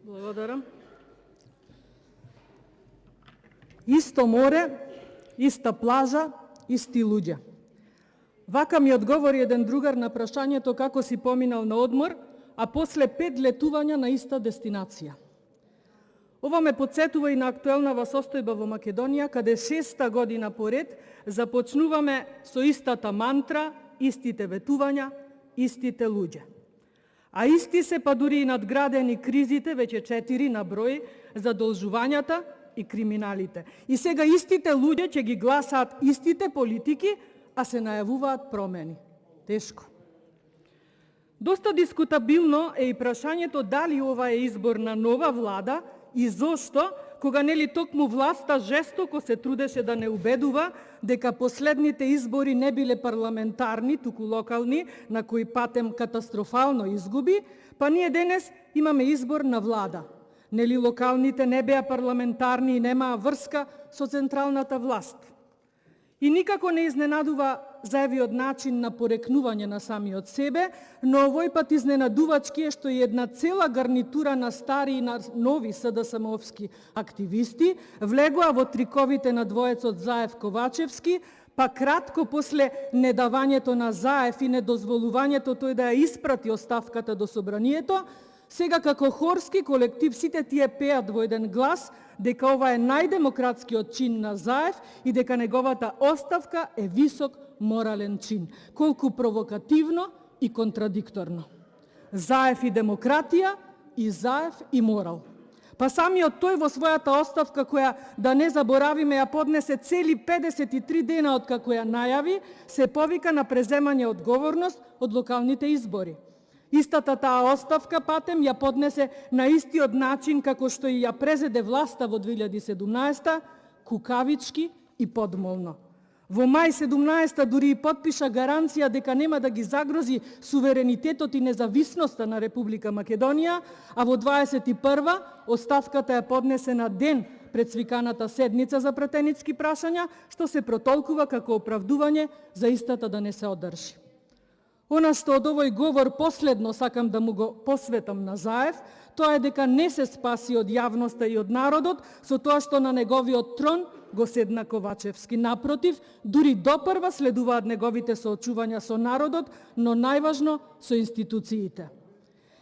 Благодарам. Исто море, иста плажа, исти луѓе. Вака ми одговори еден другар на прашањето како си поминал на одмор, а после 5 летувања на иста дестинација. Ова ме подсетува и на актуелнава состојба во Македонија, каде 6-та година поред започнуваме со истата мантра, истите ветувања, истите луѓе. А исти се па дури и надградени кризите, веќе 4 на број, задолжувањата и криминалите. И сега истите луѓе ќе ги гласаат истите политики, а се најавуваат промени. Тешко. Доста дискутабилно е и прашањето дали ова е избор на нова влада и зошто, кога нели токму власта жестоко се трудеше да не убедува дека последните избори не биле парламентарни, туку локални, на кои Патем катастрофално изгуби, па ние денес имаме избор на влада. Нели локалните не беа парламентарни и немаа врска со централната власт. И никако не изненадува заевиот начин на порекнување на самиот себе, но овој пат изненадувачки е што и една цела гарнитура на стари и на нови СДСМ-овски активисти влегоа во триковите на двоецот Заев-Ковачевски, па кратко после недавањето на Заев и недозволувањето тој да ја испрати оставката до собранието, сега како хорски колектив сите тие пеат во еден глас дека ова е најдемократскиот чин на Заев и дека неговата оставка е висок морален чин. Колку провокативно и контрадикторно. Заев и демократија и Заев и морал. Па самиот тој во својата оставка, која, да не заборавиме, ја поднесе цели 53 дена од како ја најави, се повика на преземање одговорност од локалните избори. Истата таа оставка Патем ја поднесе на истиот начин како што и ја презеде власта во 2017, кукавички и подмолно. Во мај 17 дури и подпиша гаранција дека нема да ги загрози суверенитетот и независноста на Република Македонија, а во 21 оставката ја поднесе на ден пред свиканата седница за пратеницки прашања, што се протолкува како оправдување за истата да не се одржи. Она што од овој говор последно сакам да му го посветам на Заев, тоа е дека не се спаси од јавноста и од народот со тоа што на неговиот трон го седна Ковачевски. Напротив, дури допрва следуваат неговите соочувања со народот, но најважно со институциите.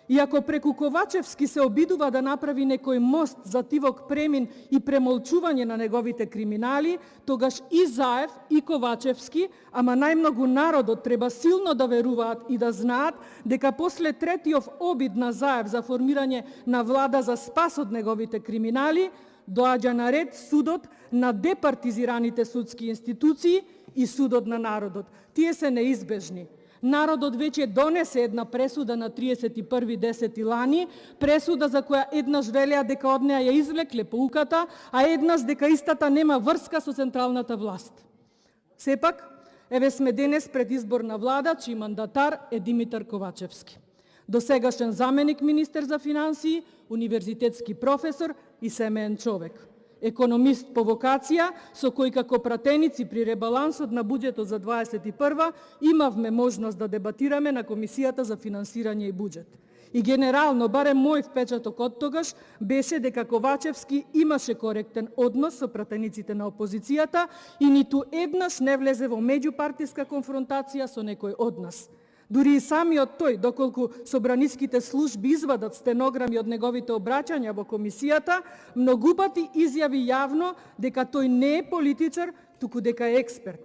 И ако преку Ковачевски се обидува да направи некој мост за тивок премин и премолчување на неговите криминали, тогаш и Заев и Ковачевски, ама најмногу народот треба силно да веруваат и да знаат дека после третиот обид на Заев за формирање на влада за спас од неговите криминали, доаѓа на ред судот на департизираните судски институции и судот на народот. Тие се неизбежни. Народот веќе донесе една пресуда на 31.10. лани, пресуда за која еднаш велеа дека од неа ја извлекле поуката, а еднаш дека истата нема врска со централната власт. Сепак, еве сме денес пред избор на влада, чиј мандатар е Димитар Ковачевски. Досегашен заменик министер за финансии, универзитетски професор и семеен човек. Економист по вокација, со кој како пратеници при ребалансот на буџетот за 21 имавме можност да дебатираме на Комисијата за финансирање и буџет. И генерално, барем мој впечаток од тогаш, беше дека Ковачевски имаше коректен однос со пратениците на опозицијата и ниту еднаш не влезе во меѓупартиска конфронтација со некој од нас. Дури и самиот тој, доколку собраниските служби извадат стенограми од неговите обраќања во комисијата, многу пати изјави јавно дека тој не е политичар, туку дека е експерт.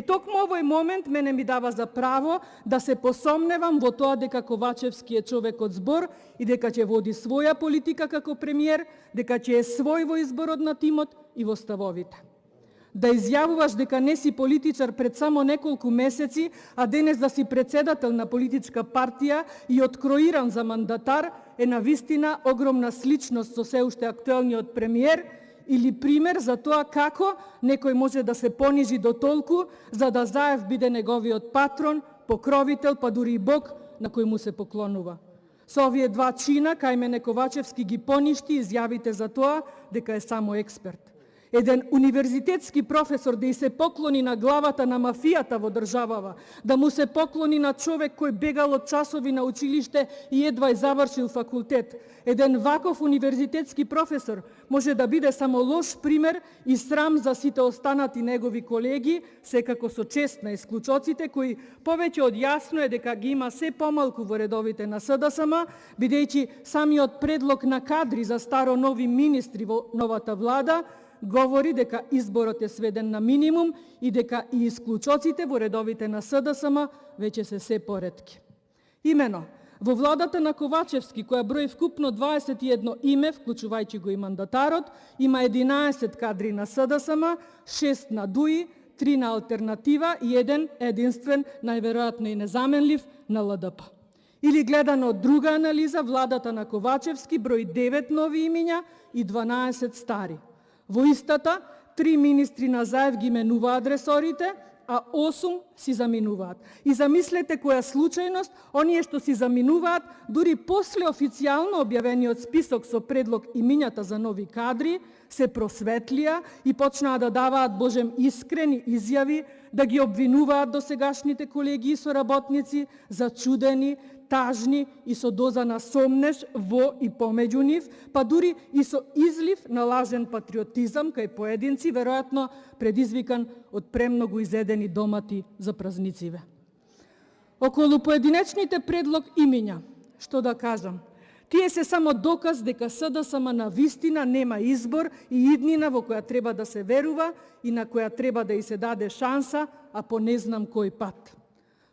Токму овој момент мене ми дава за право да се посомневам во тоа дека Ковачевски е човек од збор и дека ќе води своја политика како премиер, дека ќе е свој во изборот на тимот и во ставовите. Да изјавуваш дека не си политичар пред само неколку месеци, а денес да си председател на политичка партија и откроиран за мандатар, е навистина огромна сличност со се уште актуелниот премиер или пример за тоа како некој може да се понижи до толку за да Заев биде неговиот патрон, покровител, па дури и Бог на кој му се поклонува. Со овие два чина, кај мене Ковачевски ги поништи изјавите за тоа дека е само експерт. еден универзитетски професор да и се поклони на главата на мафијата во државава, да му се поклони на човек кој бегал од часови на училиште и едва завршил факултет. Еден ваков универзитетски професор може да биде само лош пример и срам за сите останати негови колеги, секако со чест на исклучоците, кои повеќе од јасно е дека ги има се помалку во редовите на СДСМ, бидејќи самиот предлог на кадри за старо нови министри во новата влада говори дека изборот е сведен на минимум и дека и исклучоците во редовите на СДСМ веќе се поретки. Имено, во владата на Ковачевски, која брои вкупно 21 име, вклучувајќи го и мандатарот, има 11 кадри на СДСМ, 6 на ДУИ, 3 на Алтернатива и еден единствен, најверојатно и незаменлив, на ЛДП. Или гледано од друга анализа, владата на Ковачевски брои 9 нови имиња и 12 стари. Во истата, 3 министри на Заев ги менуваат ресорите, а 8 си заминуваат. И замислете која случајност, оние што си заминуваат, дури после официјално објавениот список со предлог имињата за нови кадри, се просветлија и почнаа да даваат божем искрени изјави, да ги обвинуваат досегашните колеги и соработници, зачудени, тажни и со доза на сомнеж во и помеѓу нив, па дури и со излив на лажен патриотизам кај поединци, веројатно предизвикан од премногу изедени домати за празнициве. Околу поединечните предлог имиња, што да кажам, тие се само доказ дека СДСМ на вистина нема избор и иднина во која треба да се верува и на која треба да и се даде шанса, а по не знам кој пат.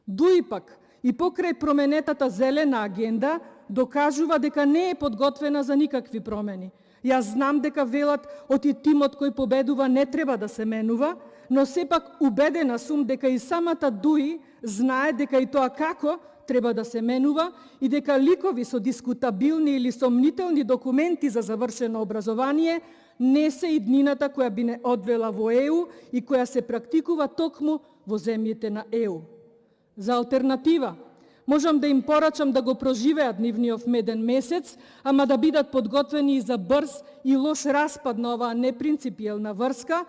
Дуи пак, и покрај променетата зелена агенда, докажува дека не е подготвена за никакви промени. Јас знам дека велат од и тимот кој победува не треба да се менува, но сепак убедена сум дека и самата ДУИ знае дека и тоа како треба да се менува и дека ликови со дискутабилни или сомнителни документи за завршено образование не се иднината која би не одвела во ЕУ и која се практикува токму во земјите на ЕУ. За Алтернатива, можам да им порачам да го проживеат нивниот меден месец, ама да бидат подготвени и за брз и лош распад на оваа непринципиелна врска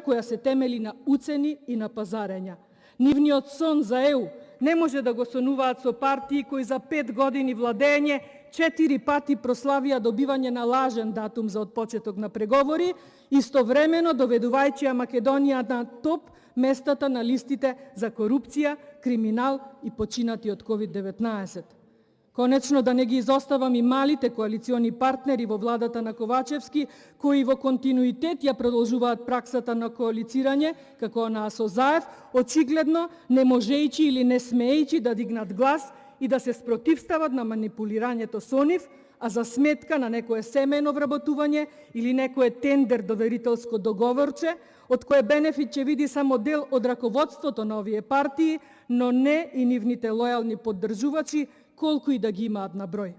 која се темели на уцени и на пазарења. Нивниот сон за ЕУ не може да го сонуваат со партии кои за 5 години владење 4 пати прославија добивање на лажен датум за отпочеток на преговори, истовремено доведувајќи ја Македонија на топ местата на листите за корупција, криминал и починати од COVID-19. Конечно, да не ги изоставам и малите коалициони партнери во владата на Ковачевски, кои во континуитет ја продолжуваат праксата на коалицирање, како она со Заев, очигледно не можејќи или не смеејќи да дигнат глас и да се спротивстават на манипулирањето со нив, а за сметка на некое семено вработување или некое тендер доверителско договорче, од кое бенефит ќе види само дел од раководството на овие партии, но не и нивните лојални поддржувачи, колку и да ги имаат на број.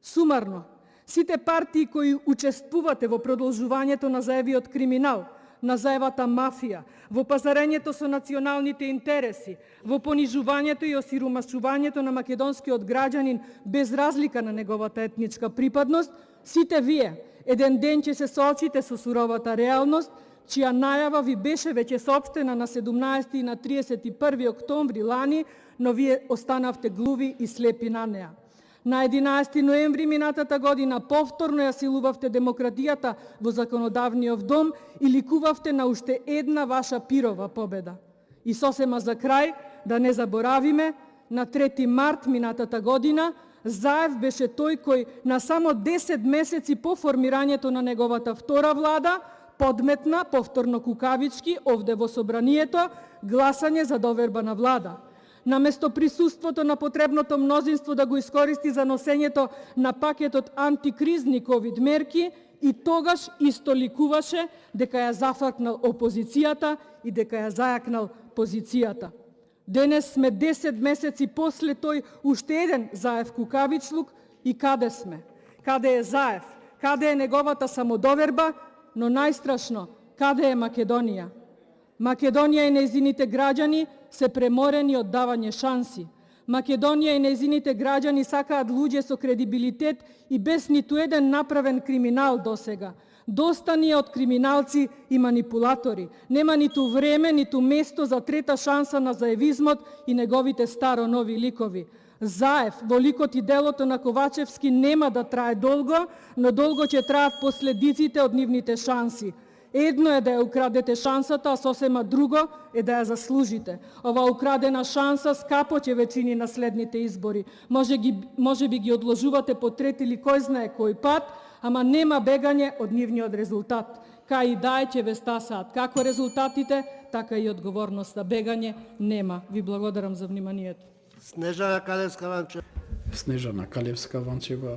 Сумарно, сите партии кои учествувате во продолжувањето на Заевиот криминал, на Заевата мафија, во пазарењето со националните интереси, во понижувањето и осиромашувањето на македонскиот граѓанин без разлика на неговата етничка припадност, сите вие еден ден ќе се соочите со суровата реалност, чија најава ви беше веќе соопштена на 17 и на 31 октомври лани, но вие останавте глуви и слепи на неа. На 11 ноември минатата година повторно ја силувавте демократијата во законодавниот дом и ликувавте на уште една ваша пирова победа. И сосема за крај, да не заборавиме, на 3 март минатата година Заев беше тој кој на само 10 месеци по формирањето на неговата втора влада подметна, повторно кукавички, овде во собранието, гласање за доверба на влада. Наместо присуството на потребното мнозинство да го искористи за носењето на пакетот антикризни ковид мерки, и тогаш исто ликуваше дека ја зафркнал опозицијата и дека ја зајакнал позицијата. Денес сме 10 месеци после тој уште еден Заев кукавичлук и каде сме? Каде е Заев? Каде е неговата самодоверба? Но најстрашно, каде е Македонија? Македонија и нејзините граѓани се преморени од давање шанси. Македонија и нејзините граѓани сакаат луѓе со кредибилитет и без ниту еден направен криминал досега. Доста ни е од криминалци и манипулатори. Нема ниту време, ниту место за трета шанса на заевизмот и неговите старо-нови ликови. Заев во ликот и делото на Ковачевски нема да трае долго, но долго ќе траат последиците од нивните шанси. Едно е да ја украдете шансата, а сосема друго е да ја заслужите. Ова украдена шанса скапо ќе ве чини на следните избори. Може би ги одложувате по трети или кој знае кој пат, ама нема бегање од нивниот резултат. Кај и да ќе ве стасаат како резултатите, така и одговорноста. Бегање нема. Ви благодарам за вниманието. Снежана Калевска-Ванчева. Снежана Калевска-Ванчева.